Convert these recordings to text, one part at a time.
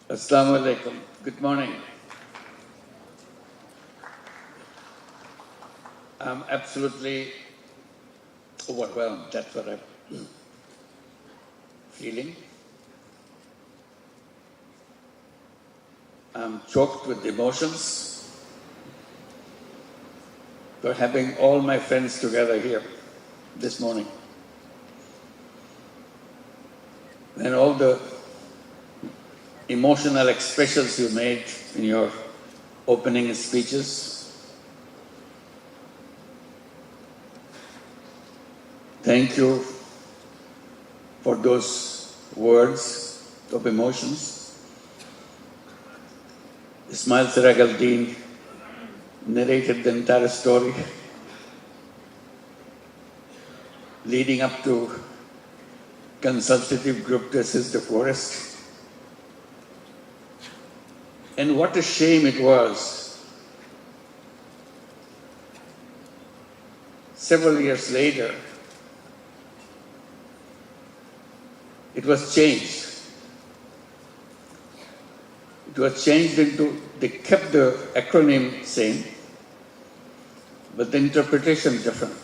Assalamu alaikum. Good morning. I'm absolutely overwhelmed. That's what I'm feeling. I'm choked with emotions for having all my friends together here this morning. And all the emotional expressions you made in your opening speeches. Thank you for those words of emotions. Ismail Siraj al-Din narrated the entire story leading up to consultative group to assist the forest. And what a shame it was. Several years later, it was changed. It was changed into, they kept the acronym same, but the interpretation different.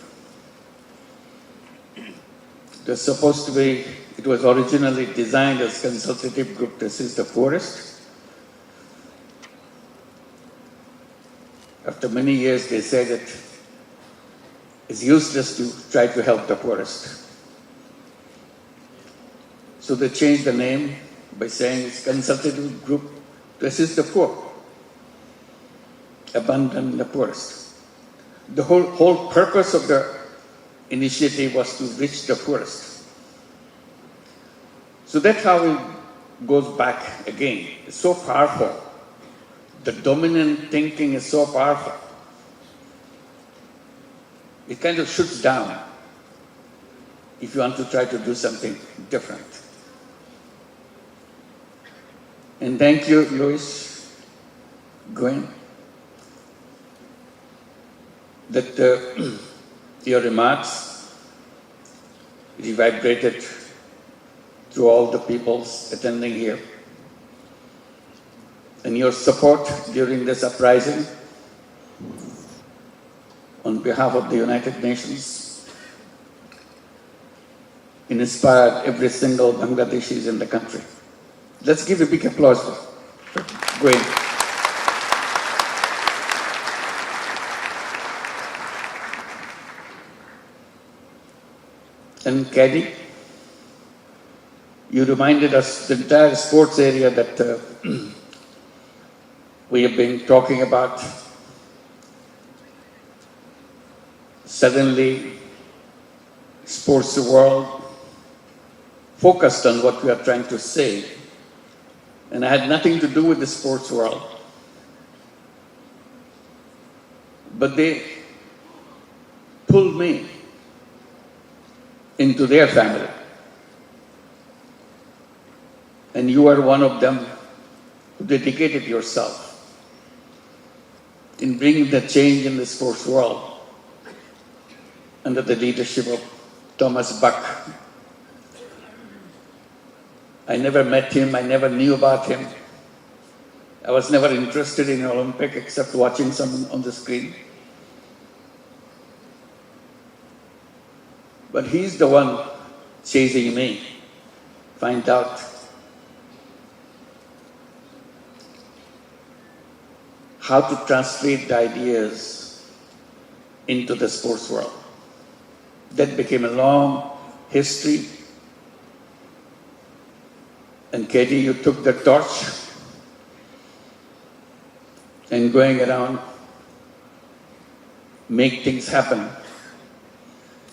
It was supposed to be, it was originally designed as consultative group to assist the forest. After many years, they said it's useless to try to help the forest. So they changed the name by saying it's consultative group to assist the poor, abandon the poorest. The whole purpose of the initiative was to reach the poorest. So that's how it goes back again. It's so powerful. The dominant thinking is so powerful. It kind of shoots down if you want to try to do something different. And thank you, Louis Gwen, that your remarks reverberated through all the peoples attending here. And your support during this uprising on behalf of the United Nations inspired every single Bangladeshi in the country. Let's give a big applause for Gwen. And Caddy, you reminded us the entire sports area that we have been talking about. Suddenly, sports world focused on what we are trying to say. And I had nothing to do with the sports world. But they pulled me into their family. And you are one of them who dedicated yourself in bringing the change in the sports world under the leadership of Thomas Bach. I never met him, I never knew about him. I was never interested in Olympic except watching someone on the screen. But he's the one chasing me, find out how to translate the ideas into the sports world. That became a long history. And Katie, you took the torch and going around, make things happen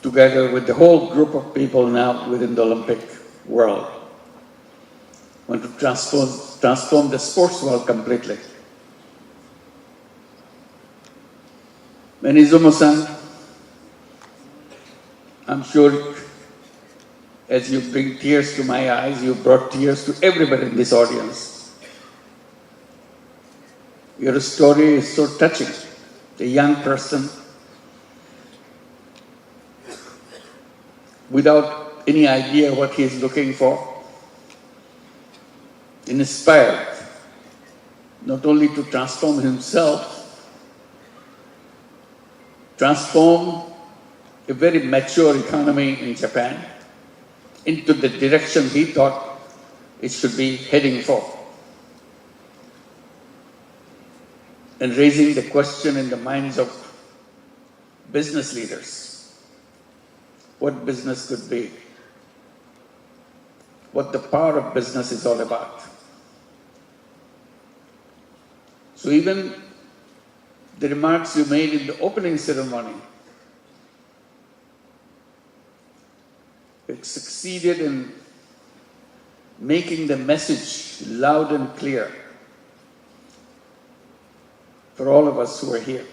together with the whole group of people now within the Olympic world. Want to transform the sports world completely. Izumo-san, I'm sure as you bring tears to my eyes, you brought tears to everybody in this audience. Your story is so touching. A young person without any idea what he is looking for, inspired not only to transform himself, transform a very mature economy in Japan into the direction he thought it should be heading for. And raising the question in the minds of business leaders, what business could be, what the power of business is all about. So even the remarks you made in the opening ceremony, it succeeded in making the message loud and clear for all of us who are here.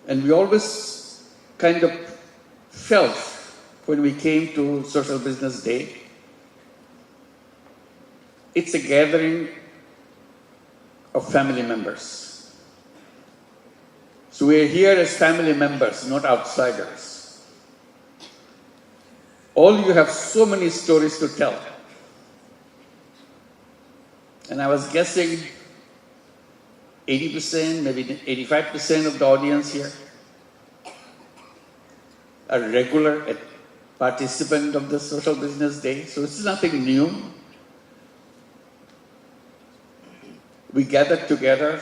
And we always kind of felt when we came to Social Business Day, it's a gathering of family members. So we are here as family members, not outsiders. All you have so many stories to tell. And I was guessing 80%, maybe 85% of the audience here are regular participant of the Social Business Day. So it's nothing new. We gathered together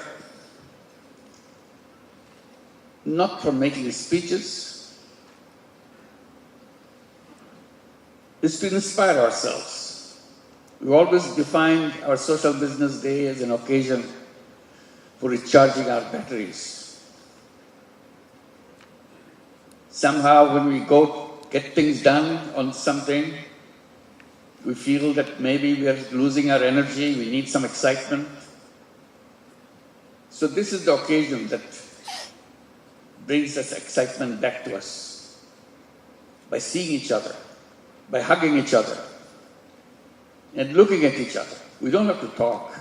not for making speeches, it's to inspire ourselves. We always defined our Social Business Day as an occasion for recharging our batteries. Somehow when we go get things done on something, we feel that maybe we are losing our energy, we need some excitement. So this is the occasion that brings us excitement back to us. By seeing each other, by hugging each other, and looking at each other. We don't have to talk.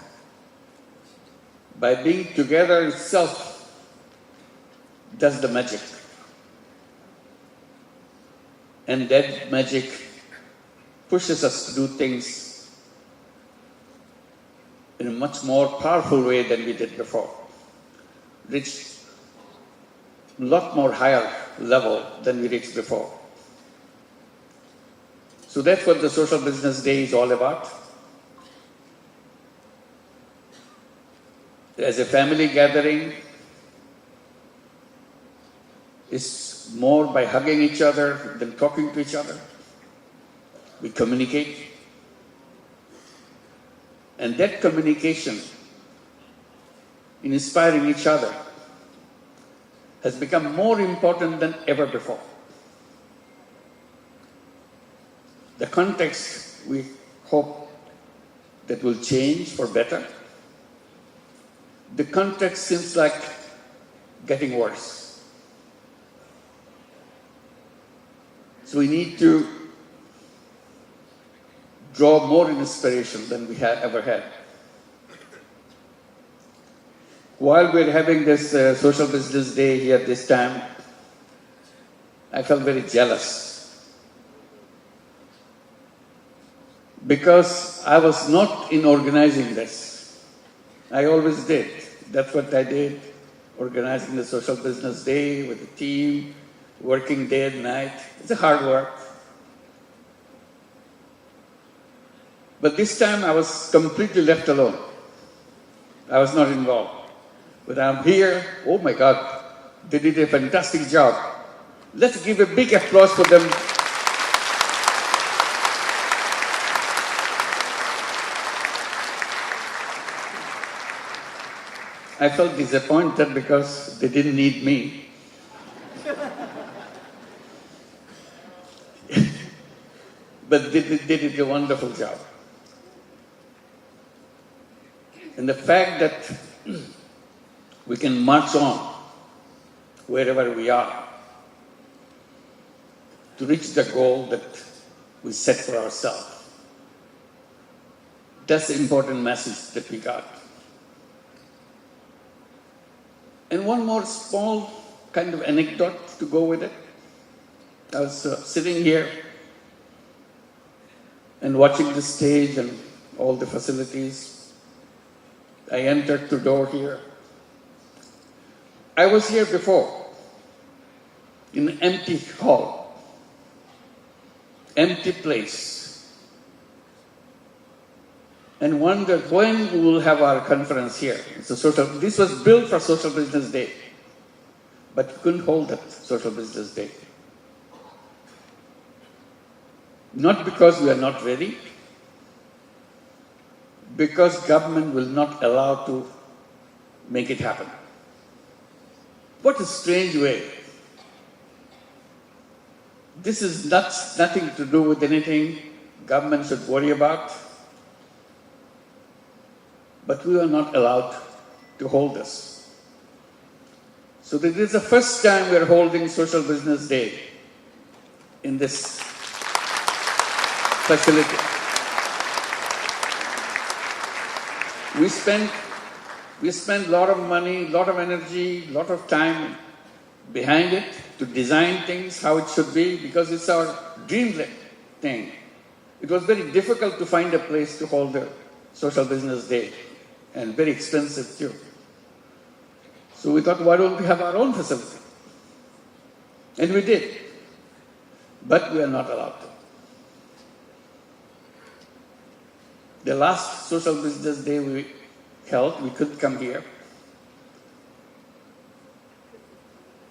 By being together itself does the magic. And that magic pushes us to do things in a much more powerful way than we did before. Reach a lot more higher level than we reached before. So that's what the Social Business Day is all about. As a family gathering, it's more by hugging each other than talking to each other. We communicate. And that communication in inspiring each other has become more important than ever before. The context, we hope that will change for better. The context seems like getting worse. So we need to draw more inspiration than we have ever had. While we're having this Social Business Day here this time, I felt very jealous. Because I was not in organizing this. I always did. That's what I did, organizing the Social Business Day with the team, working day and night. It's a hard work. But this time I was completely left alone. I was not involved. But I'm here, oh my God, they did a fantastic job. Let's give a big applause for them. I felt disappointed because they didn't need me. But they did a wonderful job. And the fact that we can march on wherever we are to reach the goal that we set for ourselves. That's the important message that we got. And one more small kind of anecdote to go with it. I was sitting here and watching the stage and all the facilities. I entered the door here. I was here before, in an empty hall, empty place, and wondered when we will have our conference here. This was built for Social Business Day, but we couldn't hold that Social Business Day. Not because we are not ready, because government will not allow to make it happen. What a strange way. This is nothing to do with anything government should worry about, but we are not allowed to hold this. So this is the first time we are holding Social Business Day in this facility. We spend a lot of money, a lot of energy, a lot of time behind it to design things how it should be, because it's our dream thing. It was very difficult to find a place to hold the Social Business Day, and very expensive too. So we thought, why don't we have our own facility? And we did, but we are not allowed to. The last Social Business Day we held, we could come here.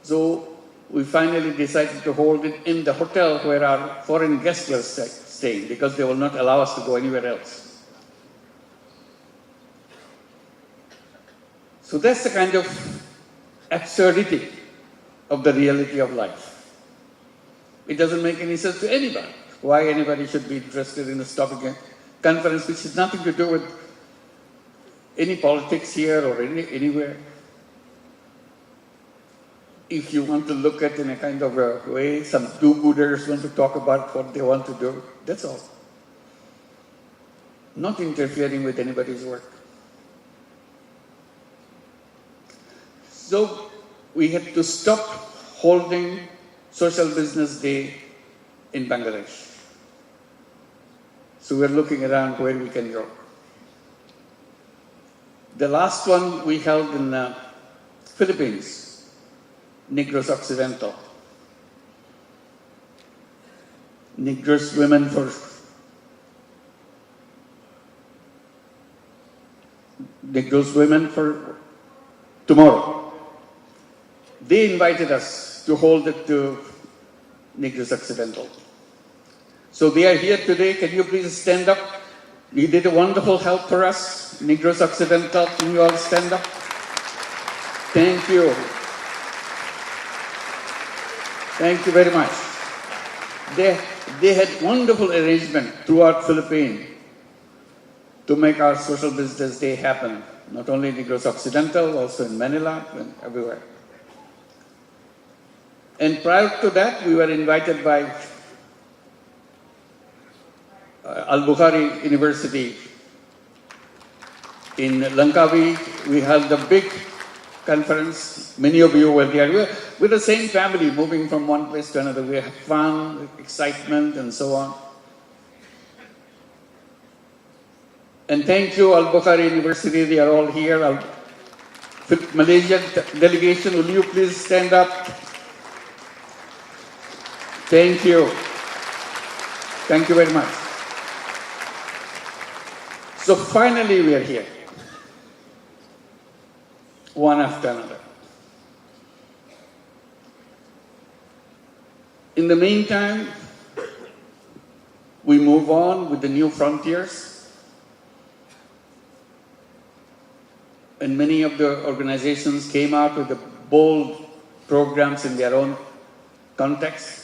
So we finally decided to hold it in the hotel where our foreign guests were staying, because they will not allow us to go anywhere else. So that's the kind of absurdity of the reality of life. It doesn't make any sense to anybody. Why anybody should be interested in this topic conference, which has nothing to do with any politics here or anywhere. If you want to look at it in a kind of a way, some do-gooders want to talk about what they want to do, that's all. Not interfering with anybody's work. So we had to stop holding Social Business Day in Bangladesh. So we're looking around where we can go. The last one we held in the Philippines, Negros Occidental. Negros Women for Tomorrow. They invited us to hold it to Negros Occidental. So they are here today. Can you please stand up? You did a wonderful help for us, Negros Occidental. Can you all stand up? Thank you. Thank you very much. They had wonderful arrangement throughout Philippines to make our Social Business Day happen. Not only in Negros Occidental, also in Manila and everywhere. And prior to that, we were invited by Al-Bukhari University in Langkawi. We held a big conference. Many of you were there. We're the same family, moving from one place to another. We have fun, excitement, and so on. And thank you, Al-Bukhari University. They are all here. Malaysian delegation, will you please stand up? Thank you. Thank you very much. So finally we are here, one after another. In the meantime, we move on with the new frontiers. And many of the organizations came out with the bold programs in their own context.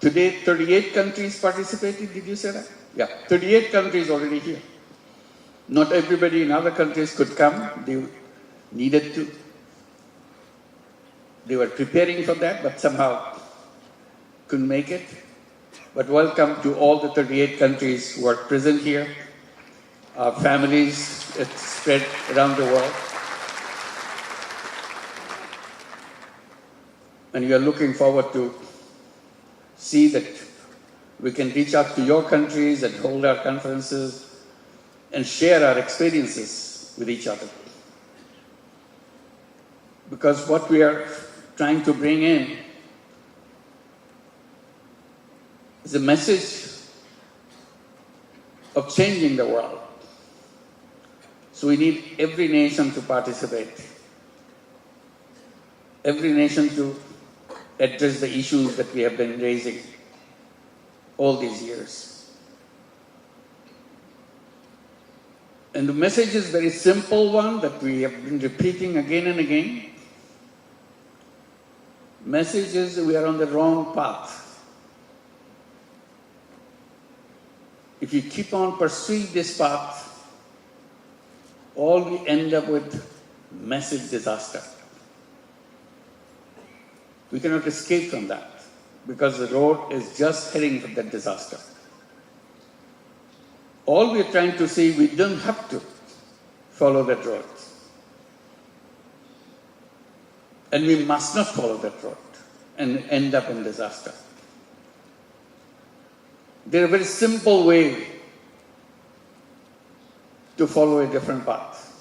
Today, 38 countries participated, did you say that? Yeah, 38 countries already here. Not everybody in other countries could come. They needed to. They were preparing for that, but somehow couldn't make it. But welcome to all the 38 countries who are present here. Our families, it's spread around the world. And we are looking forward to see that we can reach out to your countries and hold our conferences and share our experiences with each other. Because what we are trying to bring in is a message of changing the world. So we need every nation to participate, every nation to address the issues that we have been raising all these years. And the message is a very simple one that we have been repeating again and again. Message is we are on the wrong path. If you keep on pursuing this path, all we end up with massive disaster. We cannot escape from that because the road is just heading for that disaster. All we are trying to say, we don't have to follow that road. And we must not follow that road and end up in disaster. There is a very simple way to follow a different path.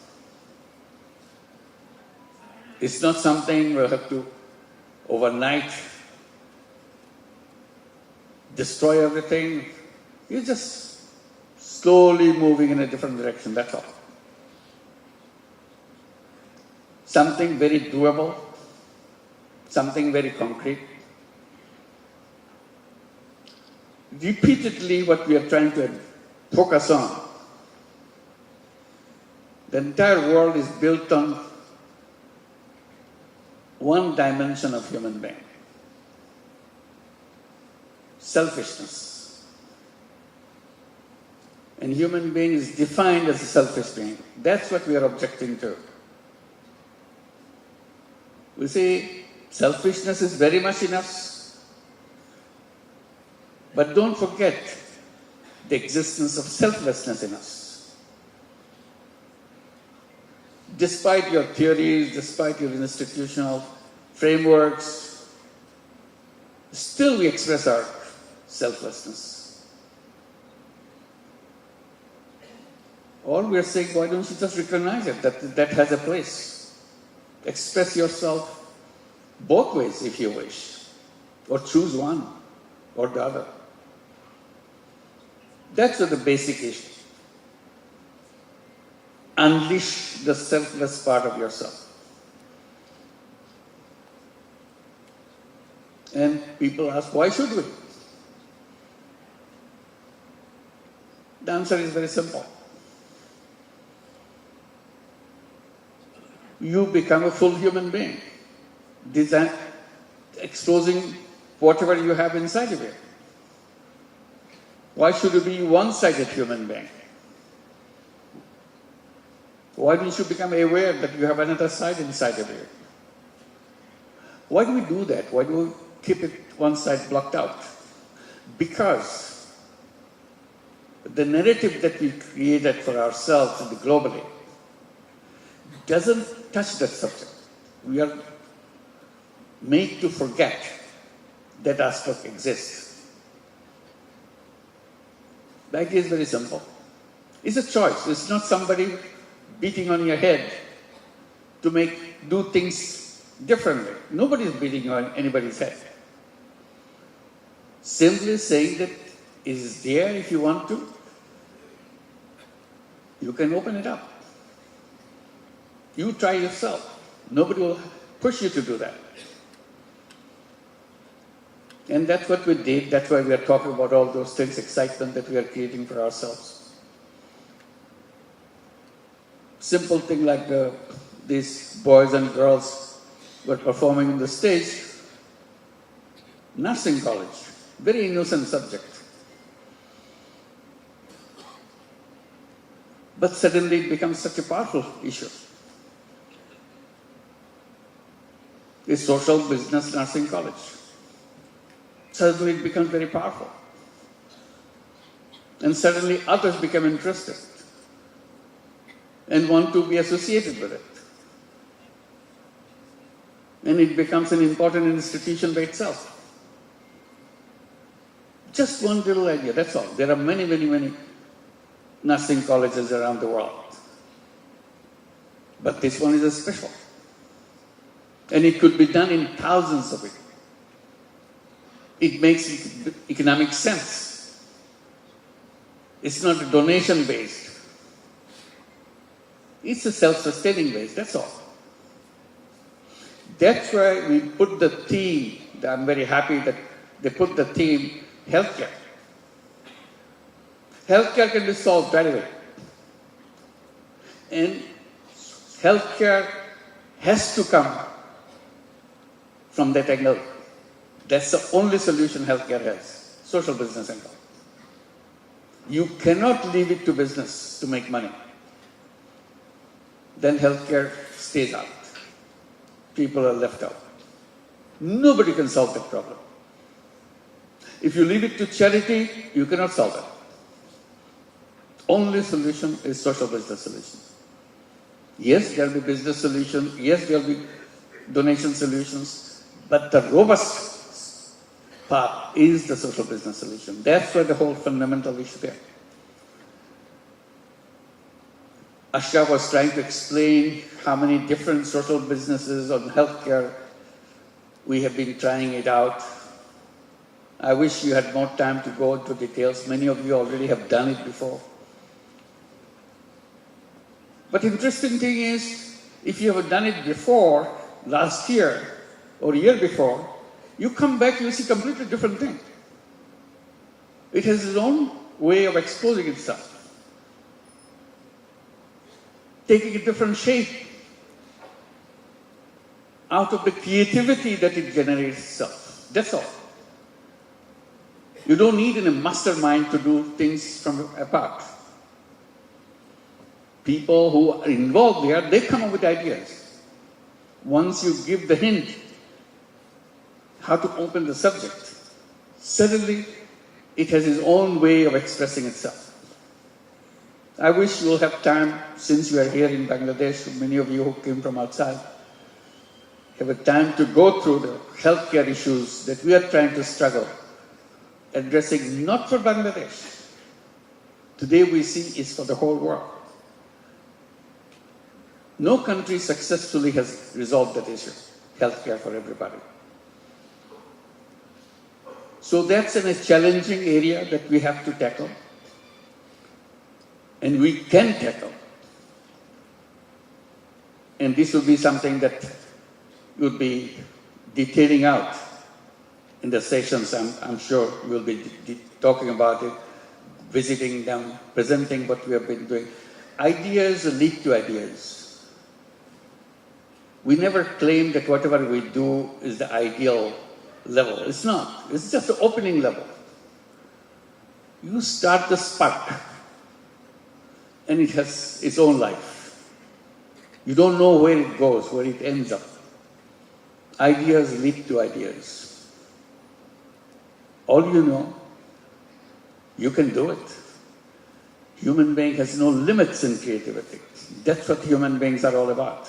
It's not something we'll have to overnight destroy everything. You're just slowly moving in a different direction, that's all. Something very doable, something very concrete. Repeatedly, what we are trying to focus on, the entire world is built on one dimension of human being: selfishness. And human being is defined as a selfish being. That's what we are objecting to. We say selfishness is very much in us, but don't forget the existence of selflessness in us. Despite your theories, despite your institutional frameworks, still we express our selflessness. All we are saying, why don't you just recognize it, that has a place. Express yourself both ways if you wish, or choose one or the other. That's the basic issue. Unleash the selfless part of yourself. And people ask, why should we? The answer is very simple. You become a full human being, exposing whatever you have inside of you. Why should you be a one-sided human being? Why don't you become aware that you have another side inside of you? Why do we do that? Why do we keep it one side blocked out? Because the narrative that we created for ourselves and globally doesn't touch that subject. We are made to forget that aspect exists. The idea is very simple. It's a choice. It's not somebody beating on your head to do things differently. Nobody is beating on anybody's head. Simply saying that it is there if you want to. You can open it up. You try yourself. Nobody will push you to do that. And that's what we did. That's why we are talking about all those things, excitement that we are creating for ourselves. Simple thing like these boys and girls were performing on the stage. Nursing college, very innocent subject. But suddenly it becomes such a powerful issue. A social business nursing college. Suddenly it becomes very powerful. And suddenly others become interested and want to be associated with it. And it becomes an important institution by itself. Just one little idea, that's all. There are many, many, many nursing colleges around the world. But this one is a special. And it could be done in thousands of it. It makes economic sense. It's not a donation based. It's a self-sustaining base, that's all. That's why we put the theme, I'm very happy that they put the theme, healthcare. Healthcare can be solved right away. And healthcare has to come from that angle. That's the only solution healthcare has, social business angle. You cannot leave it to business to make money. Then healthcare stays out. People are left out. Nobody can solve that problem. If you leave it to charity, you cannot solve it. Only solution is social business solution. Yes, there will be business solutions. Yes, there will be donation solutions. But the robust part is the social business solution. That's where the whole fundamental issue there. Asha was trying to explain how many different social businesses on healthcare we have been trying it out. I wish you had more time to go into details. Many of you already have done it before. But interesting thing is, if you have done it before, last year or year before, you come back, you see completely different thing. It has its own way of exposing itself, taking a different shape out of the creativity that it generates itself. That's all. You don't need a mastermind to do things from apart. People who are involved here, they come up with ideas. Once you give the hint how to open the subject, suddenly it has its own way of expressing itself. I wish you will have time, since you are here in Bangladesh, many of you who came from outside, have a time to go through the healthcare issues that we are trying to struggle, addressing not for Bangladesh. Today we see is for the whole world. No country successfully has resolved that issue, healthcare for everybody. So that's a challenging area that we have to tackle. And we can tackle. And this will be something that we'll be detailing out in the sessions. I'm sure we'll be talking about it, visiting them, presenting what we have been doing. Ideas lead to ideas. We never claim that whatever we do is the ideal level. It's not. It's just the opening level. You start the spark, and it has its own life. You don't know where it goes, where it ends up. Ideas lead to ideas. All you know, you can do it. Human being has no limits in creativity. That's what human beings are all about.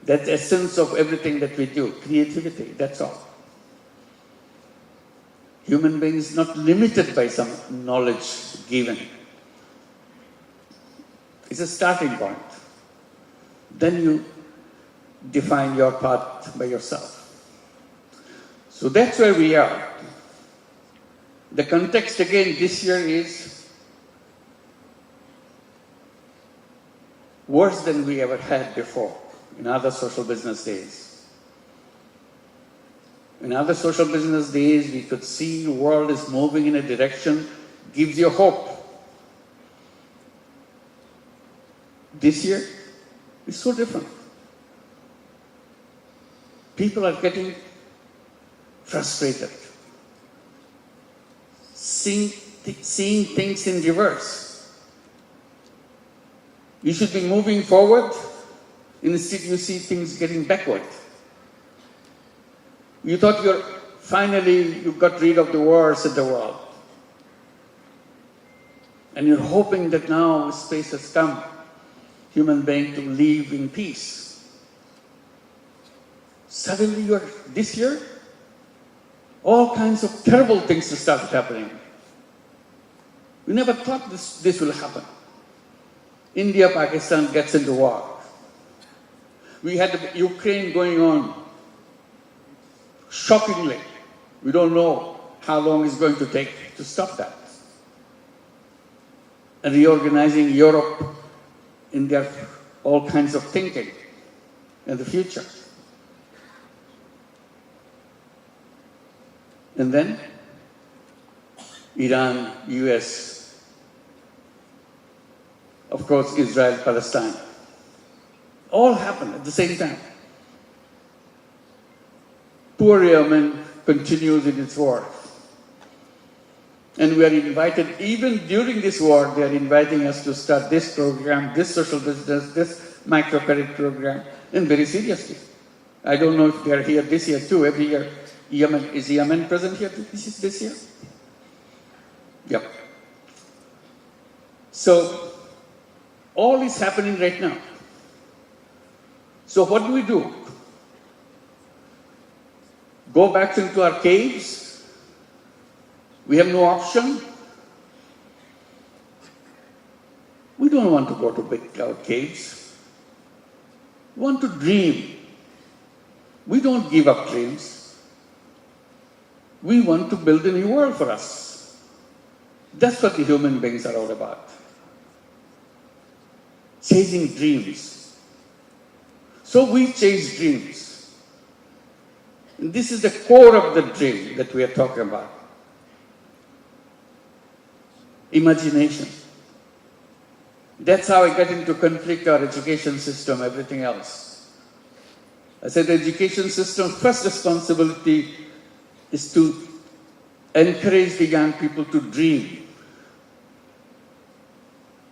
That's the essence of everything that we do, creativity, that's all. Human beings not limited by some knowledge given. It's a starting point. Then you define your path by yourself. So that's where we are. The context again this year is worse than we ever had before in other social business days. In other social business days, we could see the world is moving in a direction, gives you hope. This year, it's so different. People are getting frustrated, seeing things in reverse. You should be moving forward, instead you see things getting backward. You thought you got rid of the wars in the world. And you're hoping that now space has come, human being to live in peace. Suddenly this year, all kinds of terrible things started happening. We never thought this will happen. India-Pakistan gets into war. We had Ukraine going on. Shockingly, we don't know how long it's going to take to stop that. And reorganizing Europe in their all kinds of thinking in the future. And then Iran, US, of course Israel, Palestine. All happened at the same time. Poor Yemen continues in its war. And we are invited, even during this war, they are inviting us to start this program, this social business, this microcredit program, and very seriously. I don't know if they are here this year too. Every year, is Yemen present here this year? Yep. So, all is happening right now. So what do we do? Go back into our caves? We have no option? We don't want to go to our caves. We want to dream. We don't give up dreams. We want to build a new world for us. That's what the human beings are all about. Chasing dreams. So we chase dreams. And this is the core of the dream that we are talking about. Imagination. That's how I get into conflict, our education system, everything else. I said the education system's first responsibility is to encourage the young people to dream.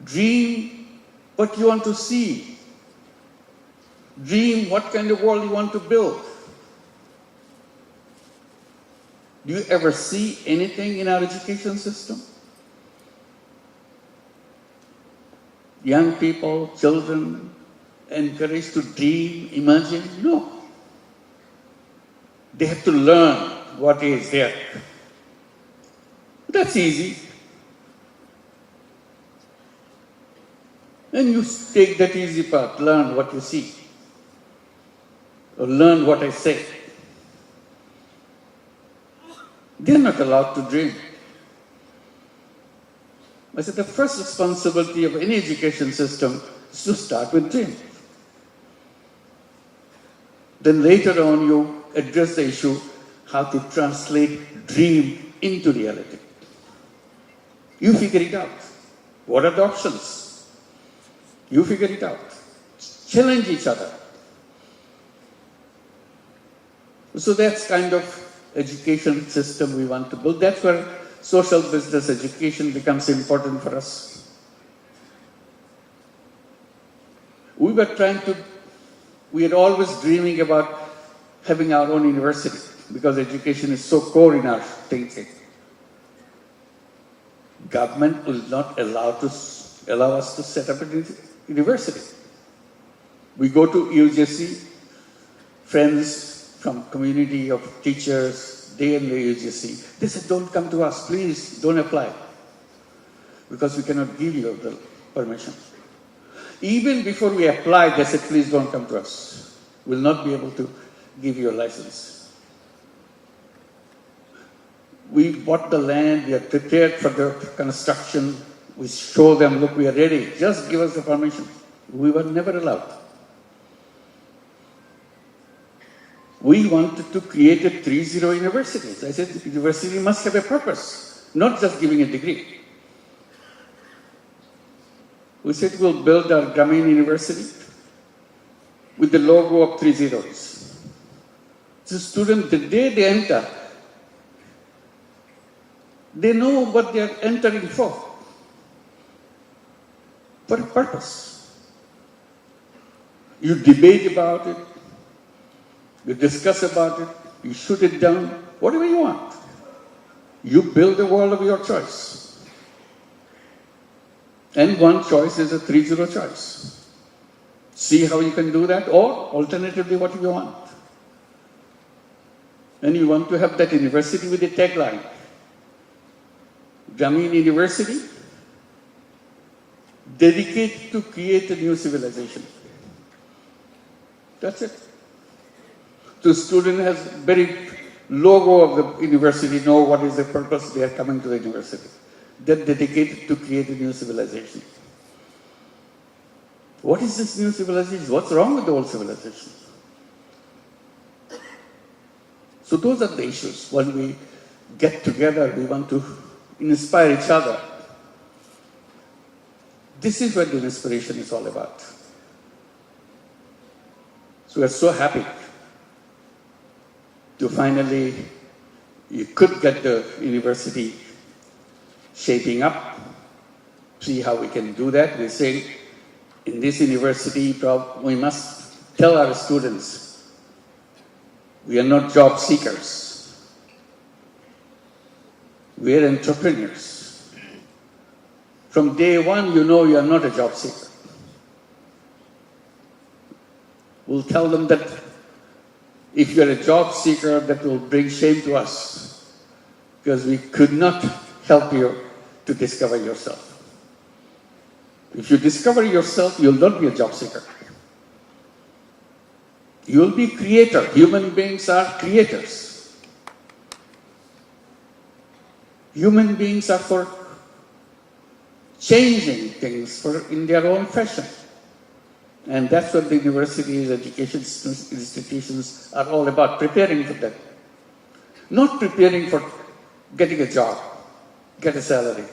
Dream what you want to see. Dream what kind of world you want to build. Do you ever see anything in our education system? Young people, children, encouraged to dream, imagine? No. They have to learn what is there. That's easy. And you take that easy path, learn what you see. Or learn what I say. They're not allowed to dream. I said the first responsibility of any education system is to start with dream. Then later on you address the issue how to translate dream into reality. You figure it out. What are the options? You figure it out. Challenge each other. So that's kind of education system we want to build. That's where social business education becomes important for us. We are always dreaming about having our own university because education is so core in our thinking. Government will not allow us to set up a university. We go to UGC, friends from community of teachers, they in the UGC, they said, don't come to us, please, don't apply. Because we cannot give you the permission. Even before we applied, they said, please don't come to us. We'll not be able to give you a license. We bought the land, we are prepared for the construction. We show them, look, we are ready. Just give us the permission. We were never allowed. We wanted to create a 3-0 universities. I said, the university must have a purpose, not just giving a degree. We said, we'll build our Grameen University with the logo of 3 zeros. The student, the day they enter, they know what they are entering for a purpose. You debate about it, you discuss about it, you shoot it down, whatever you want. You build a world of your choice. And one choice is a 3-0 choice. See how you can do that, or alternatively what you want. And you want to have that university with a tagline. Grameen University dedicated to create a new civilization. That's it. The student has very logo of the university, know what is the purpose they are coming to the university. They're dedicated to create a new civilization. What is this new civilization? What's wrong with the old civilization? So those are the issues. When we get together, we want to inspire each other. This is what the inspiration is all about. So we're so happy to finally, you could get the university shaping up, see how we can do that. We say, in this university, we must tell our students, we are not job seekers. We are entrepreneurs. From day one, you know you are not a job seeker. We'll tell them that if you're a job seeker, that will bring shame to us, because we could not help you to discover yourself. If you discover yourself, you'll not be a job seeker. You'll be a creator. Human beings are creators. Human beings are for changing things in their own fashion. And that's what the universities, education institutions are all about, preparing for that. Not preparing for getting a job, get a salary,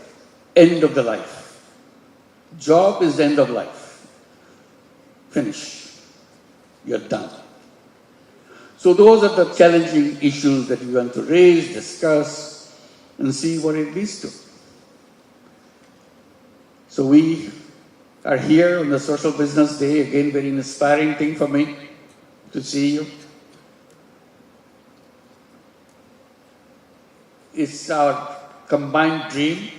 end of the life. Job is the end of life. Finish. You're done. So those are the challenging issues that we want to raise, discuss, and see what it leads to. So we are here on the Social Business Day, again very inspiring thing for me to see you. It's our combined dream.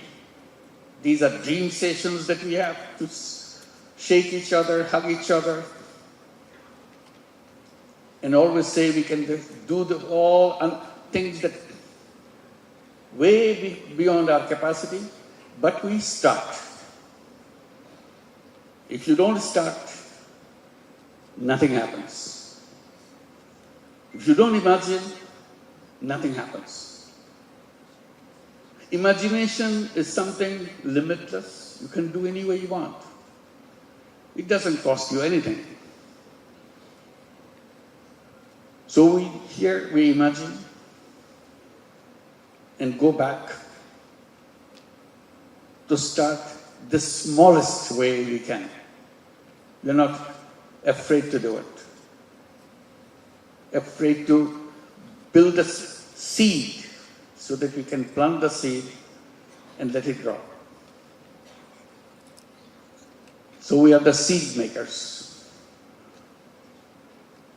These are dream sessions that we have to shake each other, hug each other, and always say we can do all things that way beyond our capacity, but we start. If you don't start, nothing happens. If you don't imagine, nothing happens. Imagination is something limitless. You can do any way you want. It doesn't cost you anything. So we imagine and go back to start the smallest way we can. We're not afraid to do it. Afraid to build a seed so that we can plant the seed and let it grow. So we are the seed makers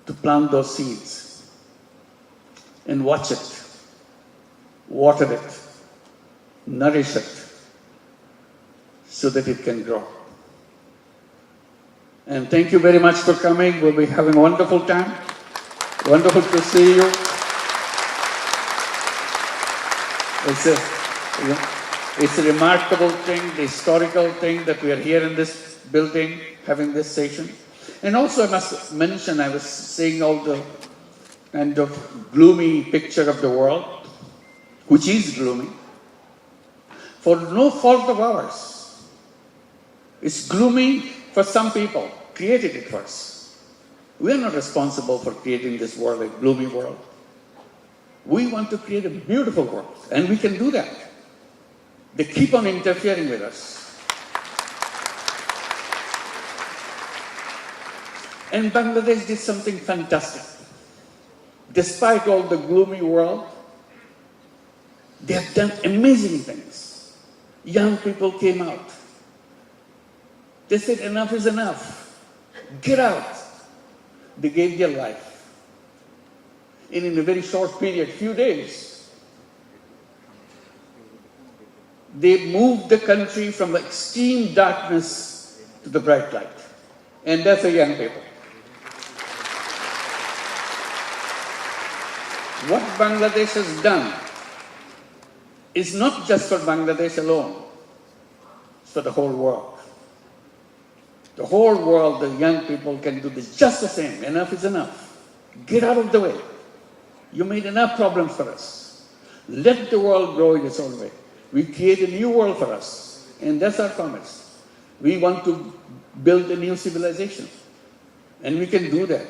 to plant those seeds and watch it, water it, nourish it, so that it can grow. And thank you very much for coming. We'll be having a wonderful time. Wonderful to see you. It's a remarkable thing, the historical thing that we are here in this building having this session. And also I must mention, I was seeing all the kind of gloomy picture of the world, which is gloomy, for no fault of ours. It's gloomy for some people, created it first. We are not responsible for creating this world, a gloomy world. We want to create a beautiful world, and we can do that. They keep on interfering with us. And Bangladesh did something fantastic. Despite all the gloomy world, they have done amazing things. Young people came out. They said, enough is enough. Get out. They gave their life. And in a very short period, few days, they moved the country from extreme darkness to the bright light. And that's the young people. What Bangladesh has done is not just for Bangladesh alone, it's for the whole world. The whole world, the young people can do this just the same. Enough is enough. Get out of the way. You made enough problems for us. Let the world grow in its own way. We create a new world for us. And that's our promise. We want to build a new civilization. And we can do that.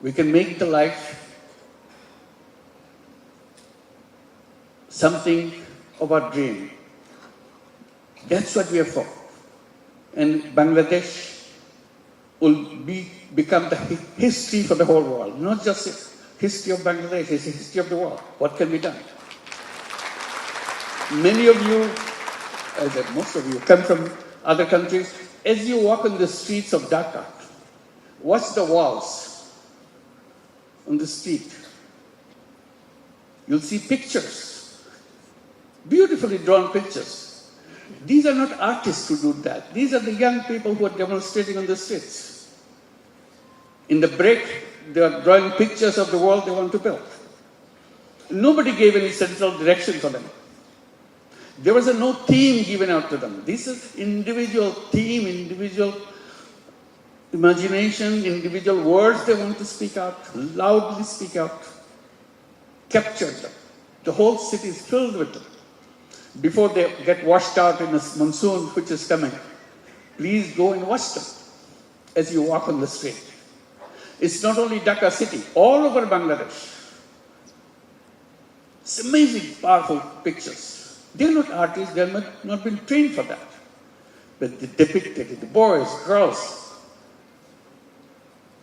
We can make the life something of our dream. That's what we are for. And Bangladesh will become the history for the whole world. Not just a history of Bangladesh, it's a history of the world. What can be done? Many of you, most of you, come from other countries. As you walk on the streets of Dhaka, watch the walls on the street. You'll see pictures, beautifully drawn pictures. These are not artists who do that. These are the young people who are demonstrating on the streets. In the break, they are drawing pictures of the world they want to build. Nobody gave any central direction for them. There was no theme given out to them. This is individual theme, individual imagination, individual words they want to speak out, loudly speak out, capture them. The whole city is filled with them. Before they get washed out in a monsoon which is coming, please go and watch them as you walk on the street. It's not only Dhaka city, all over Bangladesh. It's amazing, powerful pictures. They're not artists, they're not been trained for that. But they depicted it, the boys, girls,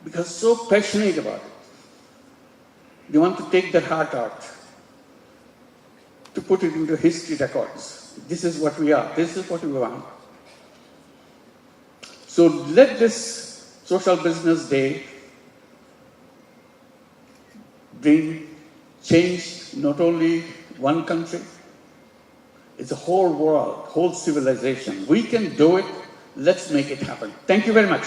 because so passionate about it. They want to take their heart out, to put it into history records. This is what we are. This is what we want. So let this Social Business Day bring change, not only one country, it's a whole world, whole civilization. We can do it. Let's make it happen. Thank you very much.